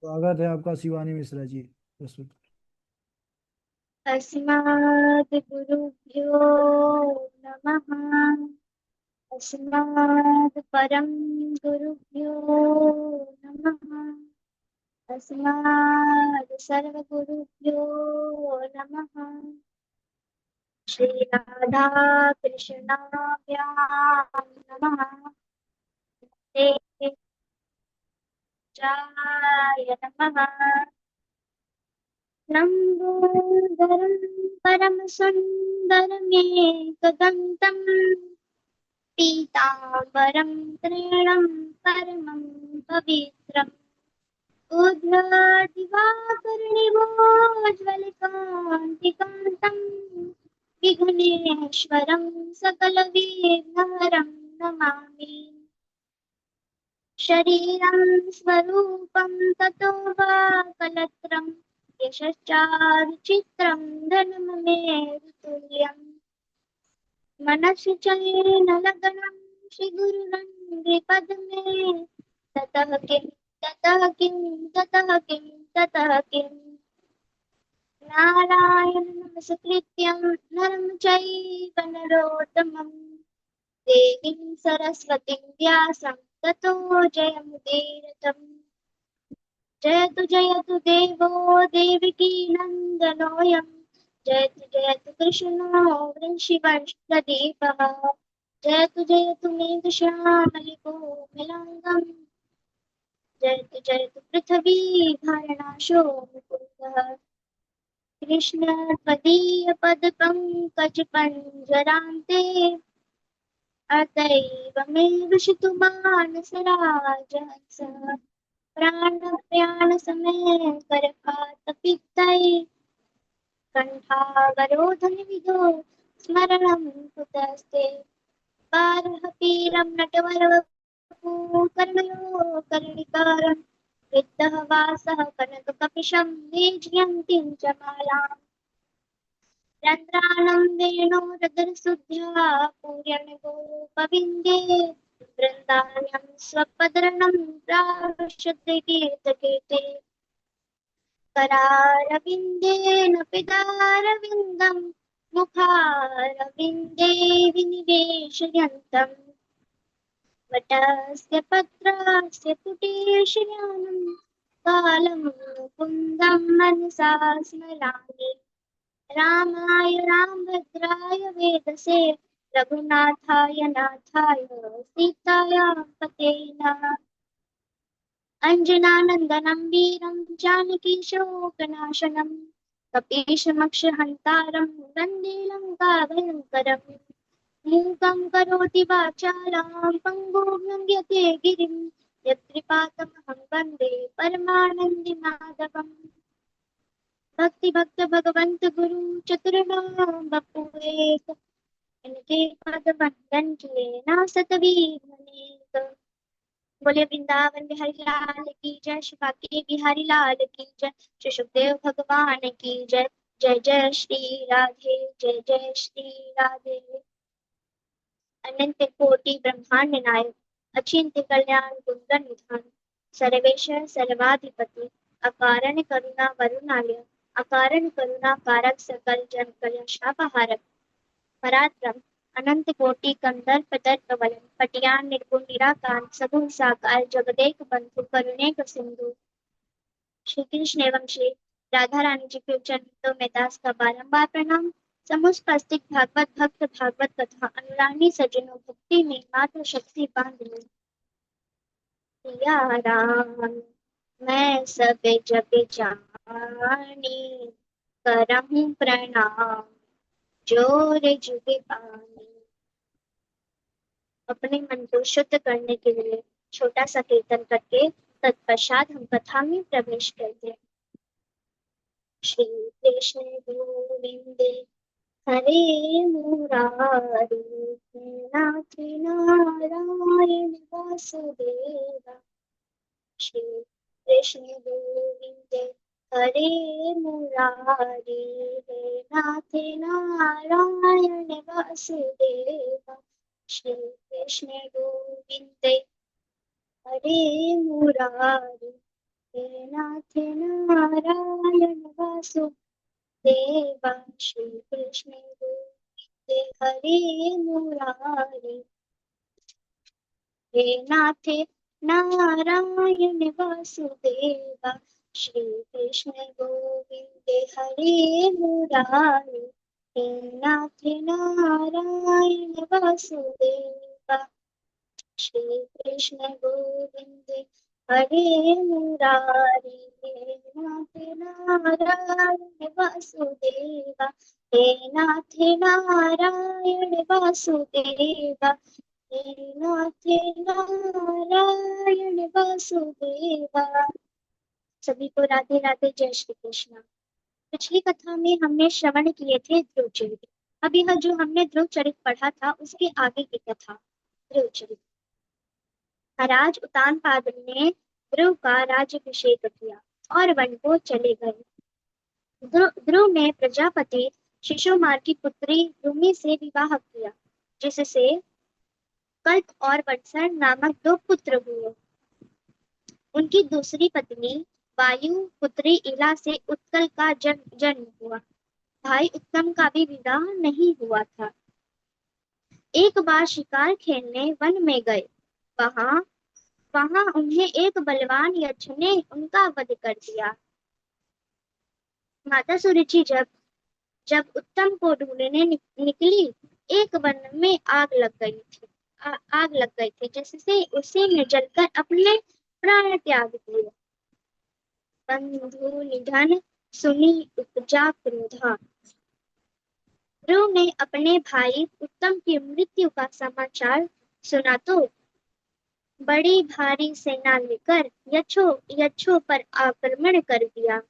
स्वागत है आपका शिवानी मिश्रा जी। प्रस्तुत। अस्मद् गुरुभ्यो नमः। अस्मद् परम गुरुभ्यो नमः। अस्मद् सर्वगुरुभ्यो नमः। श्री राधा कृष्णाभ्यां नमः। ते चाय नमः। लम्बोदरं परमसुन्दरमेकदन्तं पीताम्बरं त्रिणं परमं पवित्रम् उद्घाटिवाकर्णिवोज्ज्वलकान्तिकान्तं विघ्नेश्वरं सकलविघ्नहरं नमामि। शरीरं स्वरूपं ततो वा कलत्रं यशश्चारुचित्रं धर्ममेरुतुल्यम् मनसि चैन लगनं श्रीगुरुरङ्घ्रिपद्मे ततः किं ततः किं ततः किं ततः किम् नारायणं नमस्कृत्यं नरं चैव नरोत्तमं देवीं सरस्वतीं व्यासं ततो जयमुदीरतम्। जयतु देवो देवकी नन्दनोऽयं जयतु कृष्णो वृषिवंशप्रदीपः। जयतु मेघश्यामलिको मिलाङ्गम् जयतु पृथ्वी धारणाशो मुकुन्दः। कृष्ण त्वदीयपदपङ्कजपञ्जरान्ते अतैव मे विशितुमानसराजहंसः। प्राणप्रयाणसमये करपातपित्तैः कण्ठावरोधनविधौ स्मरणं कुतस्ते। बालः नटवरवपु कर्णयो कर्णिकारं वृद्धः वासः कनककपिशं निजयन्तीं च मालाम् रन्ध्राणं वेणोरगरसुद्ध्या पूर्यणगोपविन्दे वृन्दारण्यं स्वपदर्णं प्राविशद्विकीर्तकीर्ते करारविन्देन पितारविन्दं मुखारविन्दे विनिवेशयन्तम् वटस्य पत्रस्य पुटेशयानं कालं मुकुन्दं मनसा स्मरामि। रामाय रामभद्राय वेदसे रघुनाथाय नाथाय सीतायां पते नमः। अञ्जनानन्दनं वीरं जानकीशोकनाशनं कपीशमक्षहन्तारं वन्दे लङ्काभयङ्करम्। मूकं करोति वाचालां पङ्गुं लङ्घयते गिरिं यत्कृपातमहं वन्दे परमानन्दमाधवम्। भक्ति भगवंत गुरु चतुर्णाम बपुएक इनके पद वंदन किए ना सतवीर मनेक। बोले वृंदावन बिहारी लाल की जय श्री बांके बिहारी लाल की जय श्री सुखदेव भगवान की जय। जय जय श्री राधे जय जय श्री राधे। अनंत कोटि ब्रह्मांड नायक अचिंत्य कल्याण गुणगण निधान सर्वेश सर्वाधिपति अकारण करुणा वरुणालय अकारण करुणा कारक सकल जन कल्याण शापहारक पराक्रम अनंत कोटि कंदर्प दर्पवलन पटियान निर्गुण निराकार सगुण साकार जगदेक बंधु करुणेक सिंधु। श्री कृष्ण एवं श्री राधा रानी जी के चरणों में दास का बारंबार प्रणाम। समस्त उपस्थित भागवत भक्त भागवत कथा अनुरागी सज्जनों भक्ति में मात्र शक्ति बांध सिया राम। मैं सब जग जानी करहूँ प्रणाम जोर जुग पानी। अपने मन को शुद्ध करने के लिए छोटा सा कीर्तन करके तत्पश्चात हम कथा में प्रवेश करते हैं। श्री कृष्ण गोविंद हरे मुरारी नाथ नारायण वासुदेवा। श्री कृष्ण गोविंद हरे मुरारी हे नाथ नारायण वासुदेवा। श्री कृष्ण गोविंद हरे मुरारी हे नाथ नारायण वासुदेवा श्री कृष्ण गोविंद हरे मुरारी। हे नाथ नारायण वासुदेवा श्री कृष्ण गोविंद हरे मुरारी। हे नाथ नारायण वासुदेवा श्री कृष्ण गोविंद हरे मुरारी। हे नाथ नारायण वासुदेवा हे नाथ नारायण वासुदेवा हे नाथ नारायण वासुदेवा। सभी को राधे राधे, जय श्री कृष्ण। पिछली कथा में हमने श्रवण किए थे ध्रुव चरित। अब यह जो हमने ध्रुव चरित पढ़ा था उसके आगे की कथा ध्रुव चरित। महाराज उत्तानपाद ने ध्रुव का राज्याभिषेक किया और वन को चले गए। ध्रुव ने प्रजापति शिशुमार की पुत्री भूमि से विवाह किया, जिससे कल्प और वत्सर नामक दो पुत्र हुए। उनकी दूसरी पत्नी वायु पुत्री इला से उत्कल का जन्म हुआ। भाई उत्तम का भी विवाह नहीं हुआ था। एक बार शिकार खेलने वन में गए। वहां वहां उन्हें एक बलवान यक्ष ने उनका वध कर दिया। माता सुरुचि जब जब उत्तम को ढूंढने निकली, एक वन में आग लग गई थी, जिससे उसी में जलकर अपने प्राण त्याग दिए। बंधु निधन सुनी उपजा क्रोधा। ध्रुव ने अपने भाई उत्तम की मृत्यु का समाचार सुना तो बड़ी भारी सेना लेकर यक्षों पर आक्रमण कर दिया।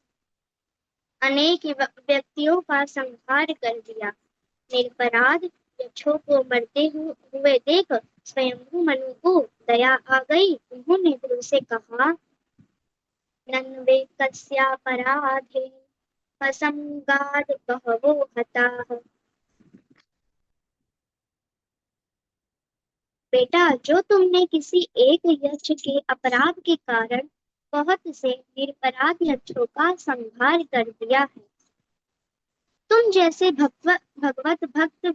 अनेक व्यक्तियों का संहार कर दिया। निरपराध यक्षों को मरते हुए देख स्वयंभू मनु को दया आ गई। उन्होंने ध्रुव से कहा, नन्वे कस्यापराधे असंगाद बहवो हताः। बेटा, जो तुमने किसी एक यक्ष के अपराध के कारण बहुत से निरपराध यक्षों का संहार कर दिया है, तुम जैसे भगवत भक्त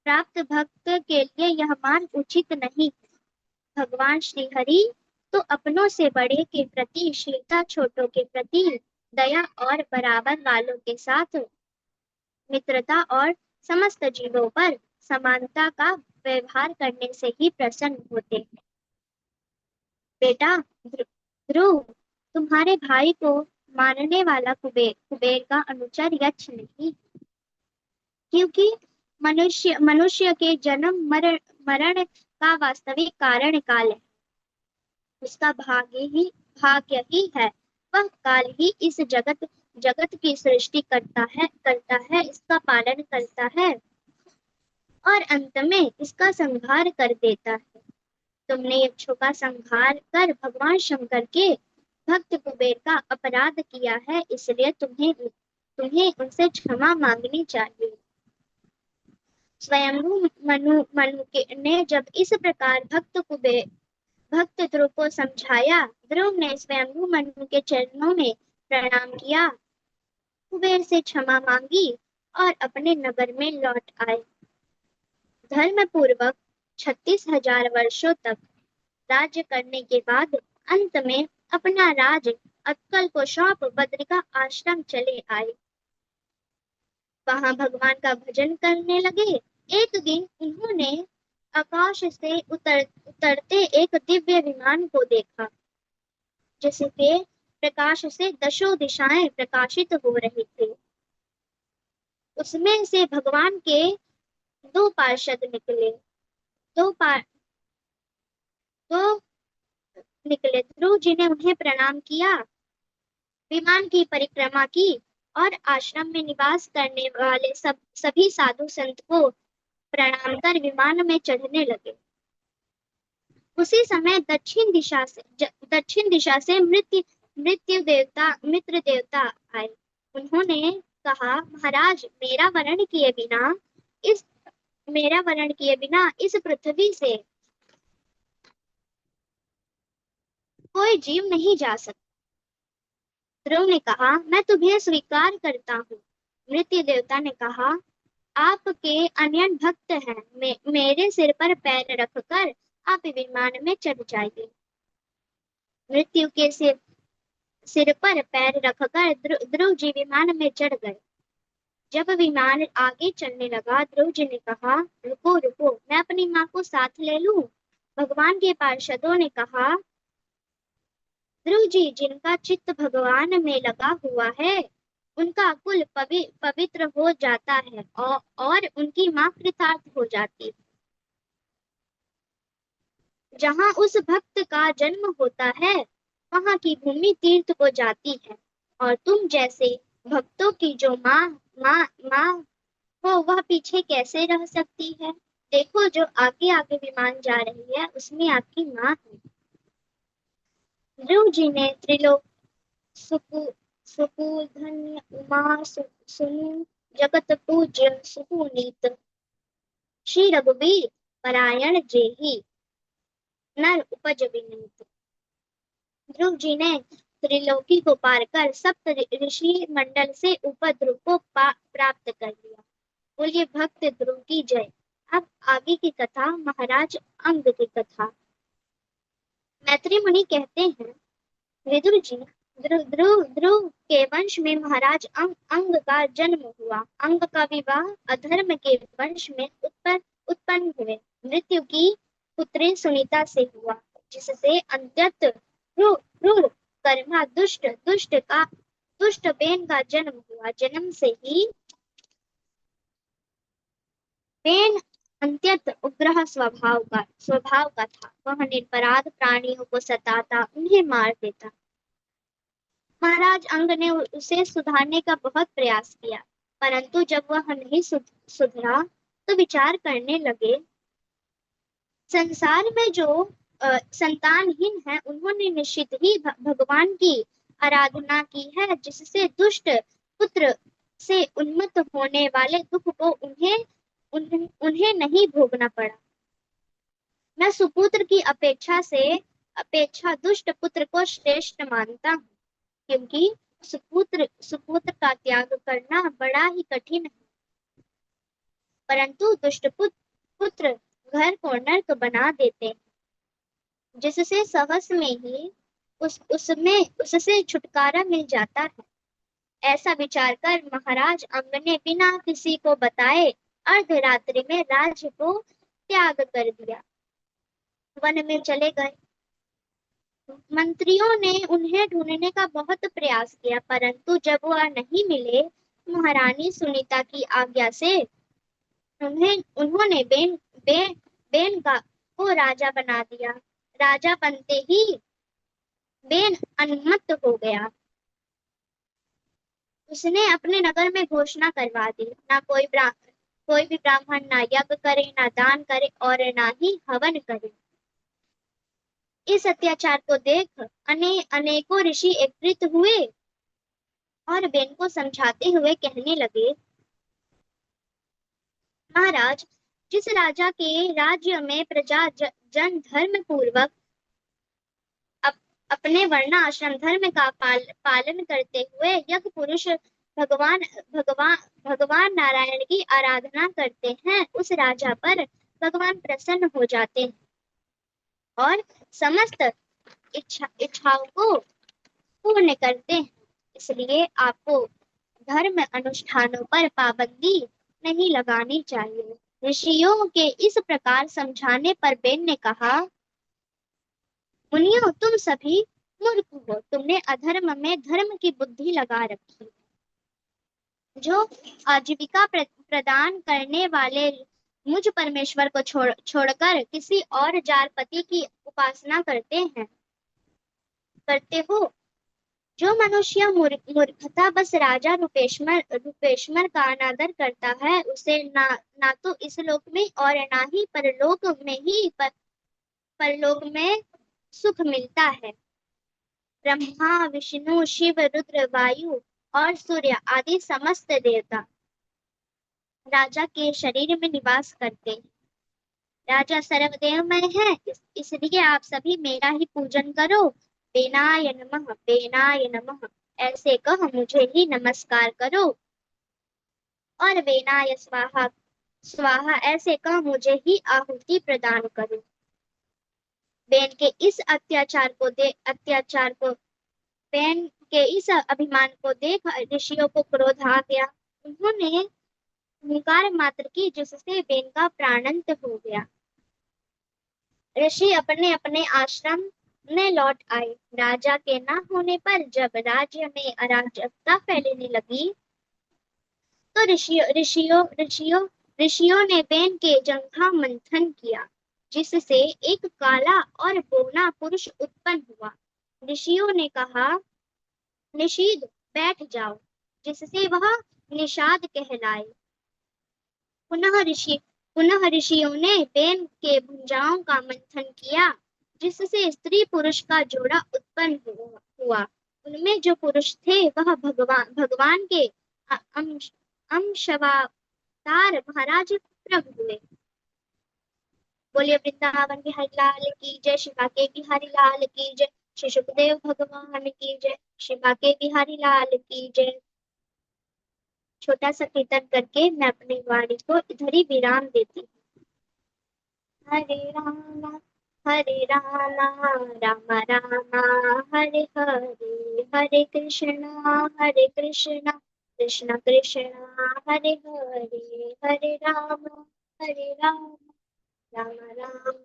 प्राप्त भक्त के लिए यह मान उचित नहीं है। भगवान श्री हरि तो अपनों से बड़े के प्रति शीलता, छोटों के प्रति दया और बराबर वालों के साथ मित्रता और समस्त जीवों पर समानता का व्यवहार करने से ही प्रसन्न होते हैं। बेटा ध्रुव, तुम्हारे भाई को मारने वाला कुबेर का अनुचर यक्ष नहीं, क्योंकि मनुष्य के जन्म मरण का वास्तविक कारण काल है। उसका भाग्य ही है। वह काल ही इस जगत की सृष्टि करता है, इसका पालन करता है और अंत में इसका संहार कर देता है। तुमने यक्षों का संहार कर भगवान शंकर के भक्त कुबेर का अपराध किया है, इसलिए तुम्हें उनसे क्षमा मांगनी चाहिए। स्वयंभू मनु ने जब इस प्रकार भक्त ध्रुव को समझाया, ध्रुव ने स्वयंभू मनु के चरणों में प्रणाम किया, कुबेर से क्षमा मांगी और अपने नगर में लौट आए। धर्म पूर्वक 36,000 वर्षों तक राज्य करने के बाद अंत में अपना राज अक्कल को सौंप बद्रिका आश्रम चले आए। वहां भगवान का भजन करने लगे। एक दिन उन्होंने आकाश से उतरते एक दिव्य विमान को देखा, जिसके प्रकाश से दशों दिशाएं प्रकाशित हो रही थी। उसमें से भगवान के दो पार्षद ध्रुव जी ने उन्हें प्रणाम किया, विमान की परिक्रमा की और आश्रम में निवास करने वाले सभी साधु संत को प्रणाम कर विमान में चढ़ने लगे। उसी समय दक्षिण दिशा से मित्र देवता आए। उन्होंने कहा, महाराज, मेरा वर्ण किए बिना इस पृथ्वी से कोई कोई जीव नहीं जा सकता। ध्रुव ने कहा, मैं तुम्हें स्वीकार करता हूँ। मृत्यु देवता ने कहा, आपके अनयन भक्त हैं, मेरे सिर पर पैर रखकर आप विमान में चढ़ जाइए। मृत्यु के सिर पर पैर रखकर ध्रुव जी विमान में चढ़ गए। जब विमान आगे चलने लगा, ध्रुव जी ने कहा, रुको रुको, मैं अपनी माँ को साथ ले लूं। भगवान के पार्षदों ने कहा, ध्रुव जी, जिनका चित्त भगवान में लगा हुआ है उनका कुल पवित्र हो जाता है और उनकी माँ कृतार्थ हो जाती है। जहाँ उस भक्त का जन्म होता है वहाँ की भूमि तीर्थ हो जाती है, और तुम जैसे भक्तों की जो माँ माँ माँ हो वह पीछे कैसे रह सकती है। देखो, जो आगे आगे विमान जा रही है उसमें आपकी माँ है। ध्रुव जी ने त्रिलोक सुपुधन्य उमा सुनु जगत पूज्य सुपुनीत श्री रघुवीर परायण जेहि नर उपज विनीत। ध्रुव जी ने त्रिलोकी को पार कर सप्त ऋषि मंडल से ऊपर ध्रुव को प्राप्त कर लिया। बोलिए भक्त ध्रुव की जय। अब आगे की कथा, महाराज अंग की कथा। मैत्री मुनि कहते हैं, विदुर जी, ध्रुव के वंश में महाराज अंग का जन्म हुआ। अंग का विवाह अधर्म के वंश में उत्पन्न हुए मृत्यु की पुत्री सुनीता से हुआ, जिससे अंत्यत क्रूर कर्मा दुष्ट बेन का जन्म हुआ। जन्म से ही बेन अत्यंत उग्र स्वभाव का था। वह निरपराध प्राणियों को सताता, उन्हें मार देता। महाराज अंग ने उसे सुधारने का बहुत प्रयास किया, परंतु जब वह नहीं सुधरा तो विचार करने लगे, संसार में जो संतानहीन है उन्होंने निश्चित ही भगवान की आराधना की है, जिससे दुष्ट पुत्र से उन्मत्त होने वाले दुख को उन्हें नहीं भोगना पड़ा। मैं सुपुत्र की अपेक्षा दुष्ट पुत्र को श्रेष्ठ मानता हूँ, क्योंकि सुपुत्र का त्याग करना बड़ा ही कठिन है, परंतु दुष्ट पुत्र घर को नर्क बना देते हैं, जिससे सहस में ही उससे छुटकारा मिल जाता है। ऐसा विचार कर महाराज अंग ने बिना किसी को बताए अर्धरात्रि में राज्य को त्याग कर दिया, वन में चले गए। मंत्रियों ने उन्हें ढूंढने का बहुत प्रयास किया, परंतु जब वह नहीं मिले, महारानी सुनीता की आज्ञा से उन्होंने बेन को राजा बना दिया। राजा बनते ही बेन उन्मत्त हो गया। उसने अपने नगर में घोषणा करवा दी, ना कोई भी ब्राह्मण ना यज्ञ करे, ना दान करे और ना ही हवन करे। इस अत्याचार को देख अनेकों ऋषि एकत्रित हुए और बेन को समझाते हुए कहने लगे, महाराज, जिस राजा के राज्य में प्रजा जन धर्म पूर्वक अपने वर्ण आश्रम धर्म का पालन करते हुए यज्ञ पुरुष भगवान नारायण की आराधना करते हैं, उस राजा पर भगवान प्रसन्न हो जाते हैं और समस्त इच्छाओं को पूर्ण करते हैं। इसलिए आपको धर्म अनुष्ठानों पर पाबंदी नहीं लगानी चाहिए। ऋषियों के इस प्रकार समझाने पर बेन ने कहा, मुनियों, तुम सभी मूर्ख हो। तुमने अधर्म में धर्म की बुद्धि लगा रखी है। जो आजीविका प्रदान करने वाले मुझ परमेश्वर को छोड़कर किसी और जारपति की उपासना करते हो। जो मनुष्य मूर्खता बस राजा रूपेश्वर का अनादर करता है, उसे ना तो इस लोक में और ना ही परलोक में सुख मिलता है। ब्रह्मा, विष्णु, शिव, रुद्र, वायु और सूर्य आदि समस्त देवता राजा के शरीर में निवास करते हैं। राजा सर्वदेवमय है, इसलिए आप सभी मेरा ही पूजन करो बेनाय नमः, बेनाय नमः ऐसे कह मुझे ही नमस्कार करो। और बेनाय स्वाहा, स्वाहा ऐसे कह मुझे ही आहुति प्रदान करो। बेन के इस अत्याचार को बेन के इस अभिमान को देख ऋषियों को क्रोध आ गया। उन्होंने हुंकार मात्र की, जिससे बेन का प्राणांत हो गया। ऋषि अपने अपने आश्रम में लौट आए। राजा के न होने पर जब राज्य में अराजकता फैलने लगी, तो ऋषियों ने बेन के जंघा मंथन किया, जिससे एक काला और बौना पुरुष उत्पन्न हुआ। ऋषियों ने कहा, निषीद बैठ जाओ, जिससे वह निषाद कहलाए। पुनः ऋषियों ने बेन के भुजाओं का मंथन किया, जिससे स्त्री पुरुष का जोड़ा उत्पन्न हुआ। उनमें जो पुरुष थे वह भगवान के अंशावतार महाराज प्रभु हुए। बोलिए वृंदावन बिहारी लाल की जय, शिवा के बिहारी लाल की जय, श्री सुखदेव भगवान की जय, शिवा के बिहारी लाल की जय। छोटा सा कीर्तन करके मैं अपनी वाणी को इधर ही विराम देती हूँ। हरे राम राम राम हरे हरे, हरे कृष्णा कृष्ण कृष्ण हरे हरे, हरे राम राम राम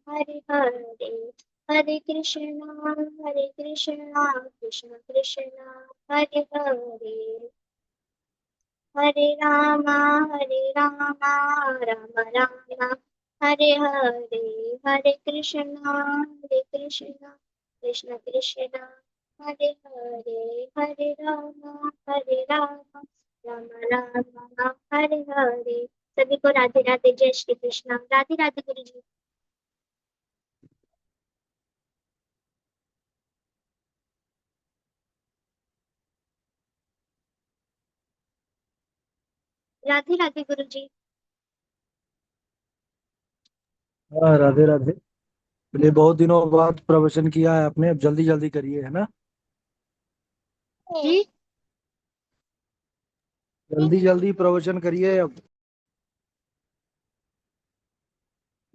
हरे हरे, हरे कृष्णा कृष्ण कृष्ण हरे हरे, हरे राम राम राम हरे हरे, हरे कृष्णा कृष्ण कृष्ण हरे हरे, हरे राम राम राम हरे हरे। सभी को राधे राधे, जय श्री कृष्ण, राधे राधे गुरु जी। राधे राधे गुरु जी। हाँ, राधे राधे। चलिए, बहुत दिनों बाद प्रवचन किया है आपने, अब जल्दी जल्दी करिए, है ना। जी जल्दी जल्दी प्रवचन करिए अब।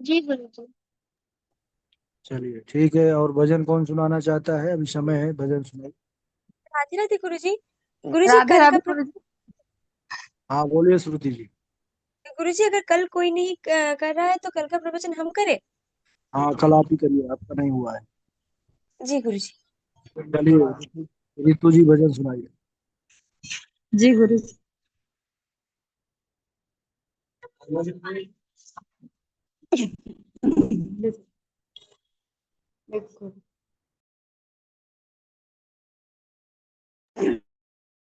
जी गुरु जी। चलिए ठीक है, और भजन कौन सुनाना चाहता है? अभी समय है, भजन सुनाइए। राधे राधे गुरुजी। गुरुजी राधे कल राधे का गुरु जी। हाँ, बोलिए श्रुति जी। गुरुजी अगर कल कोई नहीं कर रहा है तो कल का प्रवचन हम करें। हाँ, कल आप ही करिए, आपका नहीं हुआ है। जी गुरुजी। चलिए, रितु जी भजन सुनाइए। जी गुरु जी।